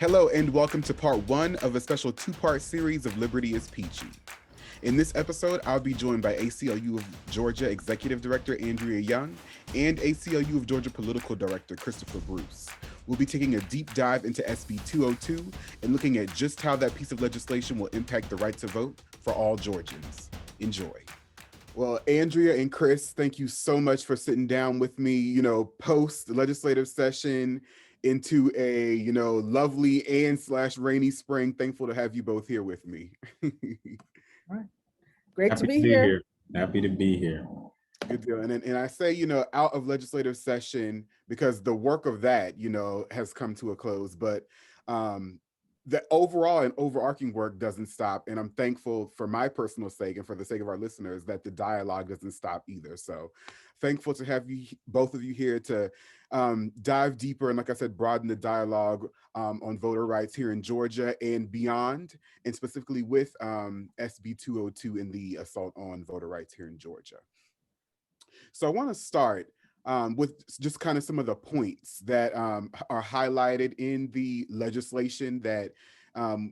Hello and welcome to part one of a special two-part series of Liberty is Peachy. In this episode, I'll be joined by ACLU of Georgia Executive Director Andrea Young and ACLU of Georgia Political Director Christopher Bruce. We'll be taking a deep dive into SB 202 and looking at just how that piece of legislation will impact the right to vote for all Georgians. Enjoy. Well, Andrea and Chris, thank you so much for sitting down with me, post the legislative session into a, lovely and slash rainy spring. Thankful to have you both here with me. All right. Great to Happy be to be here. here. Happy to be here. Good deal. And I say, out of legislative session because the work of that, has come to a close. But the overall and overarching work doesn't stop. And I'm thankful for my personal sake and for the sake of our listeners that the dialogue doesn't stop either. So thankful to have you, both of you here to dive deeper and, like I said, broaden the dialogue on voter rights here in Georgia and beyond, and specifically with SB 202 and the assault on voter rights here in Georgia. So I want to start with just kind of some of the points that are highlighted in the legislation that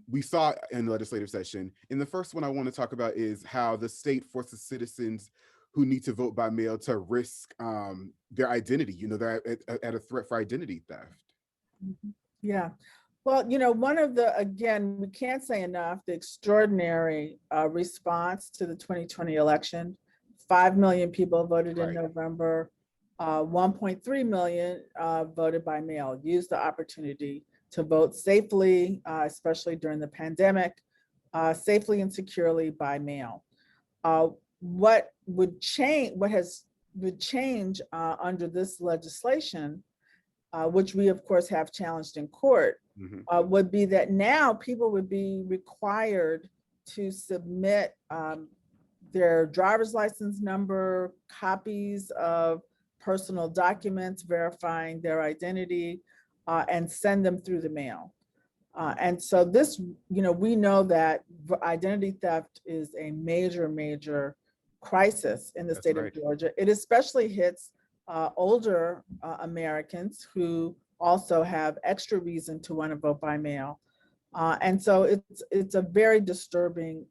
we saw in the legislative session. And the first one I want to talk about is how the state forces citizens who need to vote by mail to risk their identity. They're at a threat for identity theft. Yeah. Well, one of the, again, we can't say enough, the extraordinary response to the 2020 election. 5 million people voted in November. 1.3 million voted by mail, used the opportunity to vote safely, especially during the pandemic, safely and securely by mail. What would change under this legislation, which we of course have challenged in court, would be that now people would be required to submit their driver's license number, copies of personal documents verifying their identity, and send them through the mail. And so this, we know that identity theft is a major crisis in the state of Georgia. It especially hits older Americans who also have extra reason to want to vote by mail. And so it's a very disturbing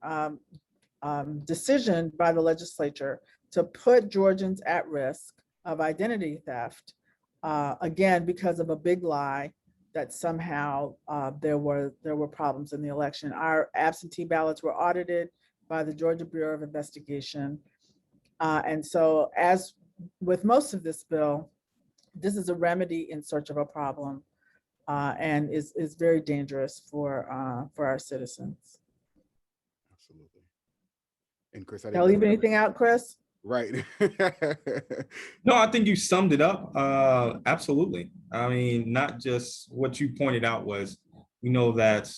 decision by the legislature to put Georgians at risk of identity theft, again, because of a big lie that somehow there were problems in the election. Our absentee ballots were audited by the Georgia Bureau of Investigation. And so, as with most of this bill, this is a remedy in search of a problem, and is very dangerous for our citizens. Absolutely. And Chris, Did I leave anything out, Chris? Right. No, I think you summed it up. Absolutely. I mean, not just what you pointed out was, we know that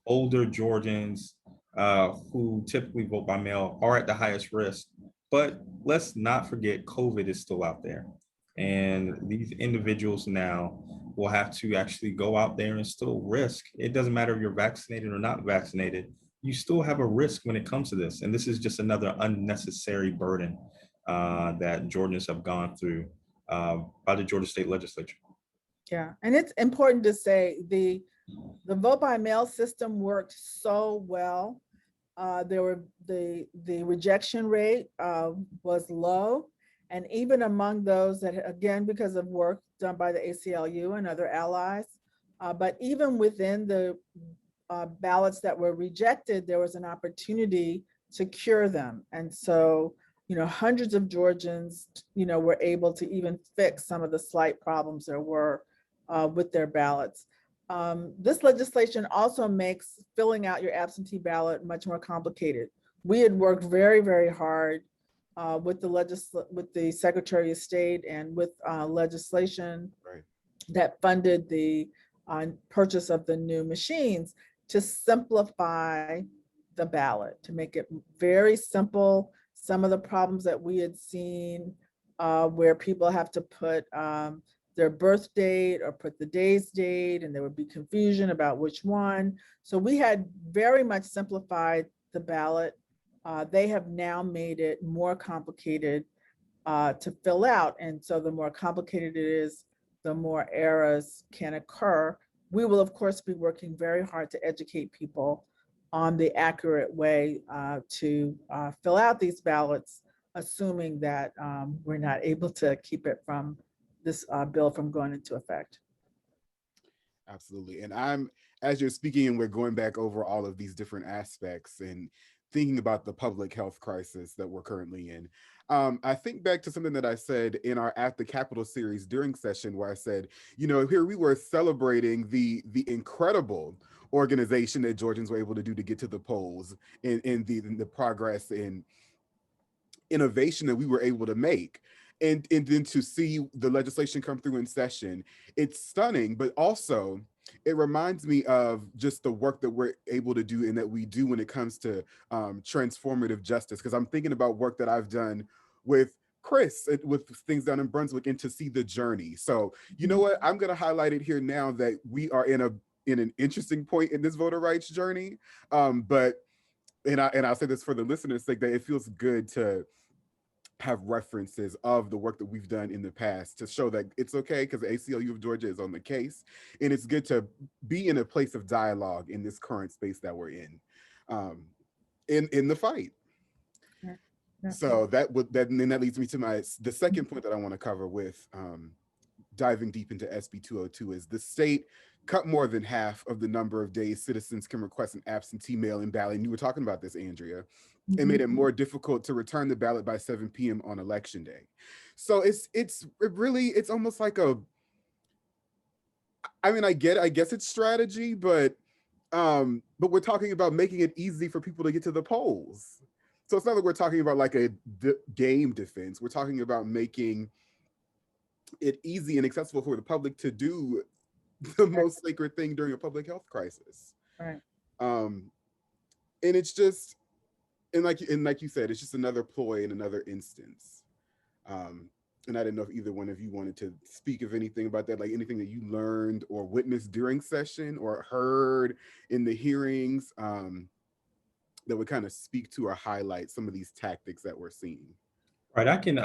older Georgians who typically vote by mail are at the highest risk. But let's not forget COVID is still out there. And these individuals now will have to actually go out there and still risk. It doesn't matter if you're vaccinated or not vaccinated. You still have a risk when it comes to this. And this is just another unnecessary burden that Georgians have gone through by the Georgia State Legislature. Yeah, and it's important to say the vote by mail system worked so well. The rejection rate was low. And even among those that, again, because of work done by the ACLU and other allies, but even within the ballots that were rejected, there was an opportunity to cure them. And so, hundreds of Georgians, were able to even fix some of the slight problems there were with their ballots. This legislation also makes filling out your absentee ballot much more complicated. We had worked very hard with the Secretary of State and with legislation that funded the purchase of the new machines to simplify the ballot, to make it very simple. Some of the problems that we had seen where people have to put their birth date or put the day's date, and there would be confusion about which one. So we had very much simplified the ballot. They have now made it more complicated to fill out. And so the more complicated it is, the more errors can occur we will, of course, be working very hard to educate people on the accurate way to fill out these ballots, assuming that we're not able to keep it from this bill from going into effect. Absolutely. And as you're speaking, and we're going back over all of these different aspects and thinking about the public health crisis that we're currently in, I think back to something that I said in our At the Capitol series during session, where I said, here we were celebrating the incredible organization that Georgians were able to do to get to the polls, in the progress in innovation that we were able to make. And then to see the legislation come through in session, it's stunning, but also it reminds me of just the work that we're able to do and that we do when it comes to transformative justice. Because I'm thinking about work that I've done with Chris, with things down in Brunswick, and to see the journey. So you know what? I'm going to highlight it here now that we are in an interesting point in this voter rights journey. But I'll say this for the listeners' sake, that it feels good to have references of the work that we've done in the past to show that it's okay, because the ACLU of Georgia is on the case, and it's good to be in a place of dialogue in this current space that we're in the fight. Yeah. Yeah. So that leads me to the second point that I want to cover with diving deep into SB 202 is the state cut more than half of the number of days citizens can request an absentee mail-in ballot. And you were talking about this, Andrea. It made it more difficult to return the ballot by 7 p.m. on election day. So it's almost like I guess it's strategy, but we're talking about making it easy for people to get to the polls. So it's not like we're talking about like a game defense. We're talking about making it easy and accessible for the public to do the most sacred thing during a public health crisis. Right. And it's just, and like you said, it's just another ploy in another instance. And I didn't know if either one of you wanted to speak of anything about that, like anything that you learned or witnessed during session or heard in the hearings, that would kind of speak to or highlight some of these tactics that we're seeing. Right, I can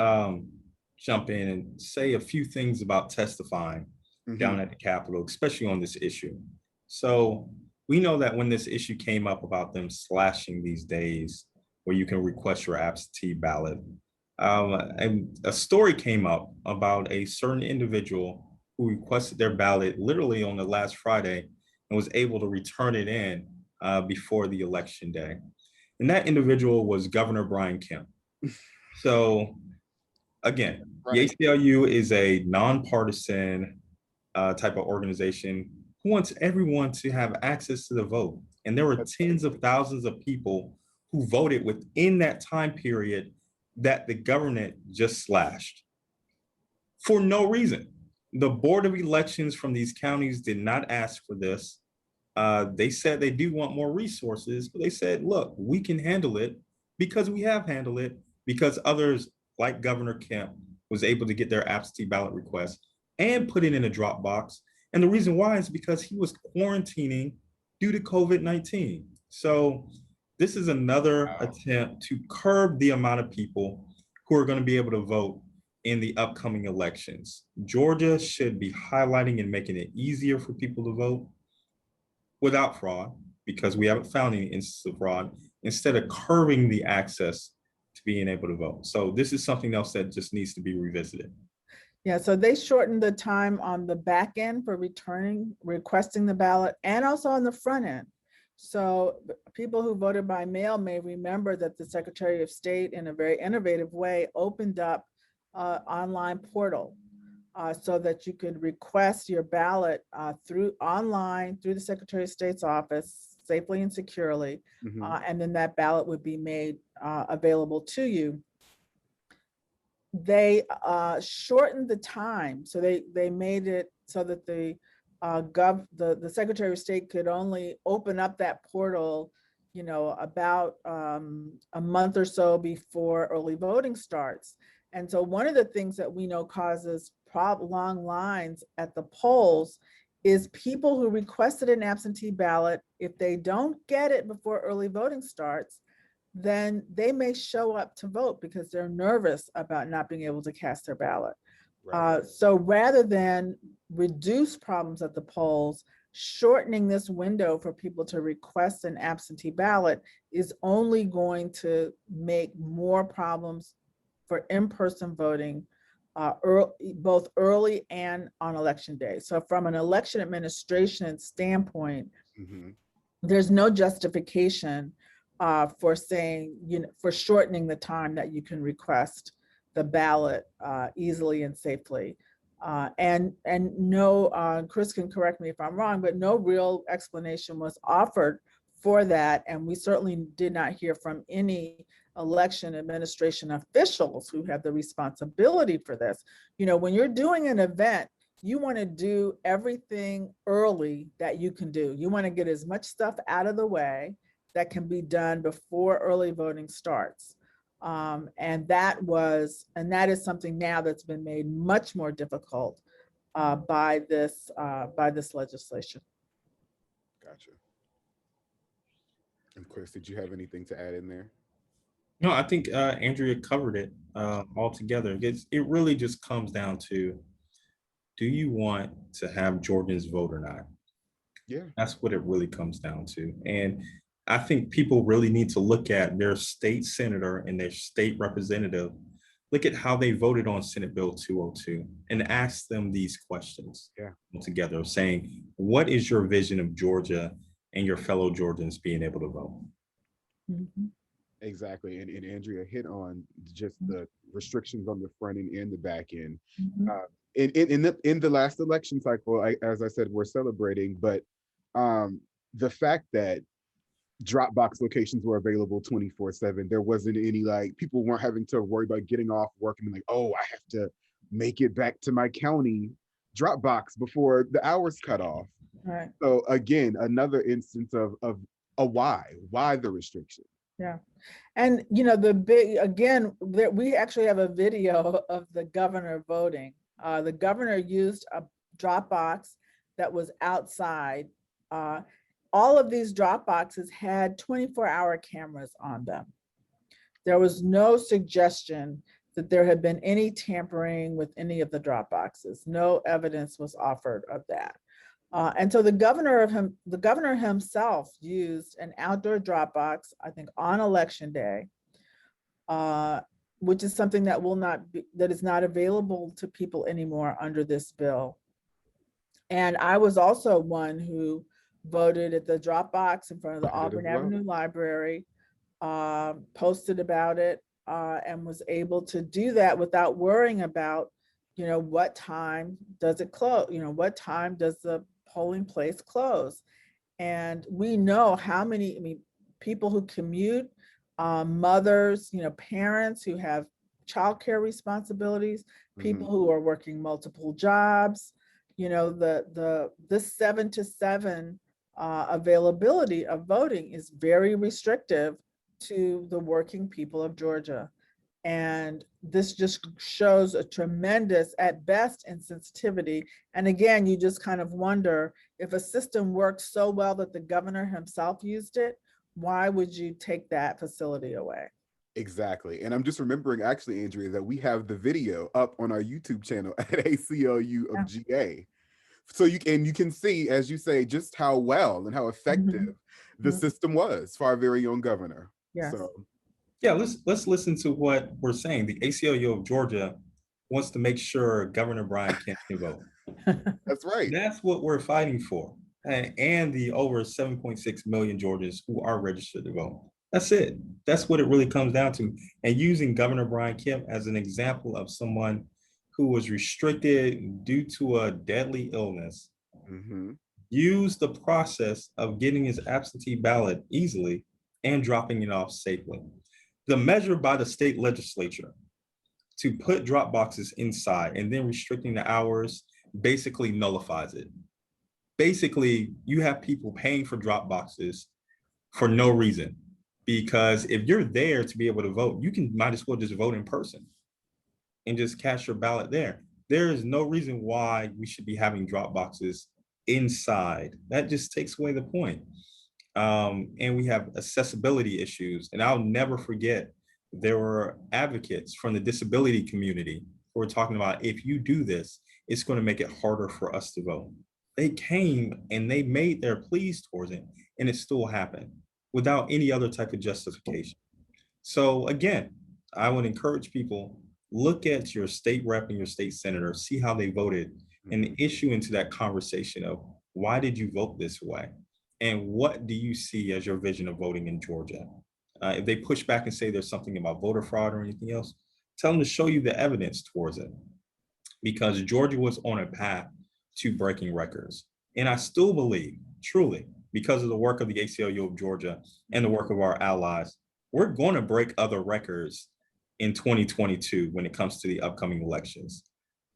jump in and say a few things about testifying down at the Capitol, especially on this issue. So we know that when this issue came up about them slashing these days where you can request your absentee ballot, and a story came up about a certain individual who requested their ballot literally on the last Friday and was able to return it in before the election day. And that individual was Governor Brian Kemp. So again, Right. the ACLU is a nonpartisan type of organization who wants everyone to have access to the vote. And there were tens of thousands of people who voted within that time period that the government just slashed for no reason. The Board of Elections from these counties did not ask for this. They said they do want more resources, but they said, look, we can handle it because we have handled it, because others like Governor Kemp was able to get their absentee ballot request and put it in a drop box. And the reason why is because he was quarantining due to COVID-19. So this is another attempt to curb the amount of people who are going to be able to vote in the upcoming elections. Georgia should be highlighting and making it easier for people to vote without fraud, because we haven't found any instances of fraud, instead of curbing the access to being able to vote. So this is something else that just needs to be revisited. Yeah, so they shortened the time on the back end for requesting the ballot, and also on the front end. So people who voted by mail may remember that the Secretary of State, in a very innovative way, opened up an online portal so that you could request your ballot through the Secretary of State's office safely and securely, and then that ballot would be made available to you. They shortened the time, so they made it so that the Secretary of State could only open up that portal, about a month or so before early voting starts. And so one of the things that we know causes long lines at the polls is people who requested an absentee ballot. If they don't get it before early voting starts, then they may show up to vote because they're nervous about not being able to cast their ballot. Right. So rather than reduce problems at the polls, shortening this window for people to request an absentee ballot is only going to make more problems for in-person voting, both early and on election day. So from an election administration standpoint, Mhm. there's no justification for saying, for shortening the time that you can request the ballot easily and safely. And no, Chris can correct me if I'm wrong, but no real explanation was offered for that. And we certainly did not hear from any election administration officials who have the responsibility for this. When you're doing an event, you want to do everything early that you can do. You want to get as much stuff out of the way that can be done before early voting starts. And that is something now that's been made much more difficult by this legislation. Gotcha. And Chris, did you have anything to add in there? No, I think Andrea covered it all together. It really just comes down to, do you want to have Georgians vote or not? Yeah. That's what it really comes down to. And I think people really need to look at their state senator and their state representative, look at how they voted on Senate Bill 202 and ask them these questions together, saying, what is your vision of Georgia and your fellow Georgians being able to vote? Mhm. Exactly. And Andrea hit on just the restrictions on the front end and the back end. Mhm. In the last election cycle, as I said, we're celebrating, but the fact that Dropbox locations were available 24/7, there wasn't any, like, people weren't having to worry about getting off work and be like, oh, I have to make it back to my county Dropbox before the hours cut off. Right. So again, another instance of a why the restriction. Yeah. And we actually have a video of the governor voting. The governor used a Dropbox that was outside. All of these Dropboxes had 24-hour cameras on them. There was no suggestion that there had been any tampering with any of the Dropboxes. No evidence was offered of that. And so the governor himself used an outdoor Dropbox, I think, on election day, which is something that is not available to people anymore under this bill. And I was also one who voted at the Dropbox in front of the Auburn Avenue Library, posted about it, and was able to do that without worrying about, what time does it close? What time does the polling place close? And we know how many, people who commute, mothers, parents who have childcare responsibilities, people who are working multiple jobs, this 7 to 7 availability of voting is very restrictive to the working people of Georgia. And this just shows a tremendous, at best, insensitivity. And again, you just kind of wonder, if a system works so well that the governor himself used it, why would you take that facility away? Exactly. And I'm just remembering, actually, Andrea, that we have the video up on our YouTube channel at ACLU of GA. So you can see, as you say, just how well and how effective the system was for our very own governor. Yes. So yeah, let's listen to what we're saying. The ACLU of Georgia wants to make sure Governor Brian Kemp can vote. That's right. That's what we're fighting for. And the over 7.6 million Georgians who are registered to vote. That's it. That's what it really comes down to. And using Governor Brian Kemp as an example of someone who was restricted due to a deadly illness, use the process of getting his absentee ballot easily and dropping it off safely. The measure by the state legislature to put drop boxes inside and then restricting the hours basically nullifies it. Basically, you have people paying for drop boxes for no reason, because if you're there to be able to vote, might as well just vote in person and just cast your ballot there. There is no reason why we should be having drop boxes inside. That just takes away the point. And we have accessibility issues. And I'll never forget, there were advocates from the disability community who were talking about, if you do this, it's going to make it harder for us to vote. They came and they made their pleas towards it, and it still happened without any other type of justification. So again, I would encourage people, look at your state rep and your state senator, see how they voted, and issue into that conversation of why did you vote this way? And what do you see as your vision of voting in Georgia? If they push back and say there's something about voter fraud or anything else, tell them to show you the evidence towards it. Because Georgia was on a path to breaking records. And I still believe, truly, because of the work of the ACLU of Georgia and the work of our allies, we're going to break other records in 2022 when it comes to the upcoming elections.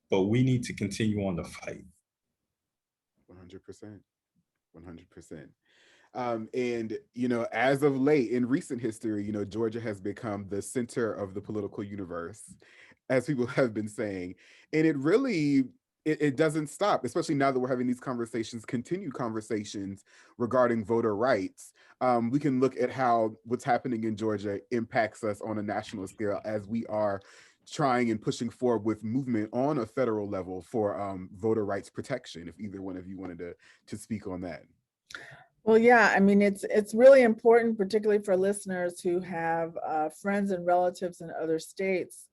But we need to continue on the fight. 100%. 100%. And, you know, as of late in recent history, you know, Georgia has become the center of the political universe, as people have been saying. And it really, it doesn't stop, especially now that we're having these conversations, continued conversations regarding voter rights. We can look at how what's happening in Georgia impacts us on a national scale as we are trying and pushing forward with movement on a federal level for voter rights protection. If either one of you wanted to speak on that. Well, yeah, I mean, it's really important, particularly for listeners who have friends and relatives in other states,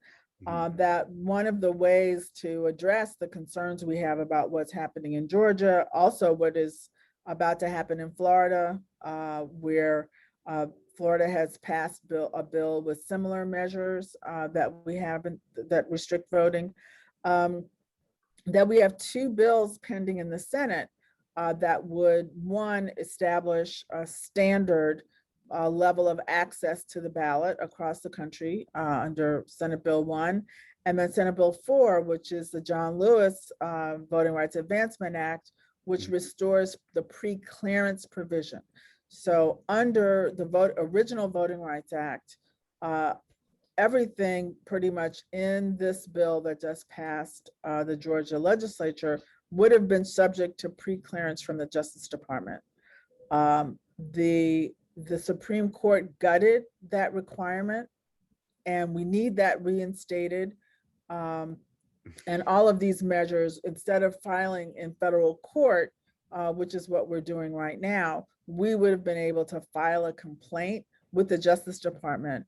that one of the ways to address the concerns we have about what's happening in Georgia, also what is about to happen in Florida, where Florida has passed a bill with similar measures that we have that restrict voting, that we have two bills pending in the Senate that would, one, establish a standard level of access to the ballot across the country under Senate Bill 1, and then Senate Bill 4, which is the John Lewis Voting Rights Advancement Act, which restores the pre-clearance provision. So under the original Voting Rights Act, everything pretty much in this bill that just passed the Georgia legislature would have been subject to pre-clearance from the Justice Department. The Supreme Court gutted that requirement, and we need that reinstated. And all of these measures, instead of filing in federal court, which is what we're doing right now, we would have been able to file a complaint with the Justice Department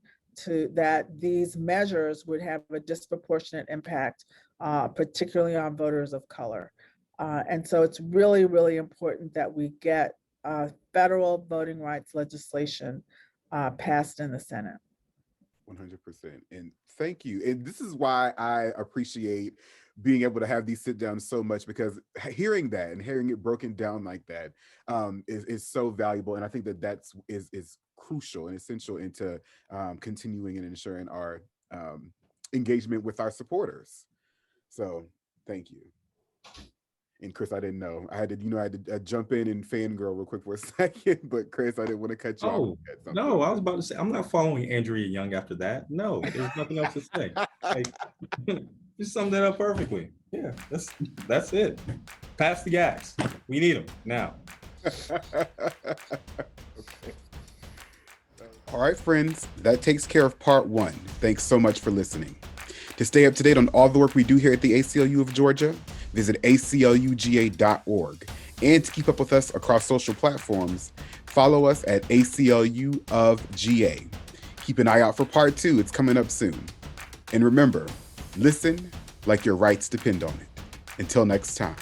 that these measures would have a disproportionate impact, particularly on voters of color. And so it's really, really important that we get federal voting rights legislation passed in the Senate. 100%. And thank you. And this is why I appreciate being able to have these sit downs so much, because hearing that and hearing it broken down like that is so valuable. And I think that is crucial and essential into continuing and ensuring our engagement with our supporters. So thank you. And Chris, I didn't know. I had to jump in and fangirl real quick for a second, but Chris, I didn't want to cut you off. No, I was about to say, I'm not following Andrea Young after that. No, there's nothing else to say. Like, you summed that up perfectly. Yeah, that's it. Pass the gas. We need them now. Okay. All right, friends, that takes care of part one. Thanks so much for listening. To stay up to date on all the work we do here at the ACLU of Georgia, visit acluga.org. And to keep up with us across social platforms, follow us at ACLU of GA. Keep an eye out for part two. It's coming up soon. And remember, listen like your rights depend on it. Until next time.